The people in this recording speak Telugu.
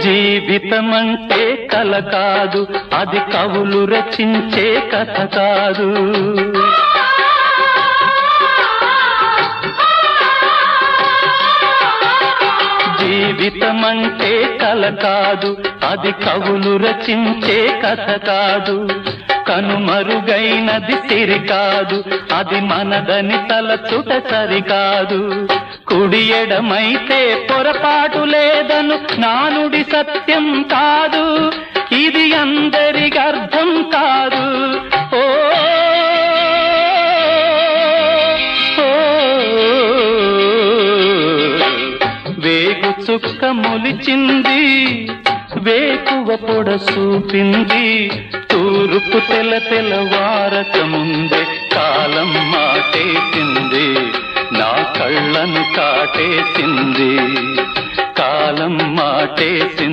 జీవితమంటే కల కాదు, అది కవులు రచించే కథ కాదు. జీవితమంటే కల కాదు, అది కవులు రచించే కథ కాదు. కనుమరుగైనది సిరి కాదు, అది మనదని తలచుట సరికాదు. కుడి ఎడమైతే పొరపాటు లేదను నానుడి సత్యం కాదు, ఇది అందరికి అర్థం కాదు. ఓ వేగు చుక్క మొలిచింది, వేకువ పొడ చూపింది, తూర్పు తెల్లవారక ముందే కాలం మాటేసింది, నా కళ్ళను కాటేసింది, కాలం మాటేసింది.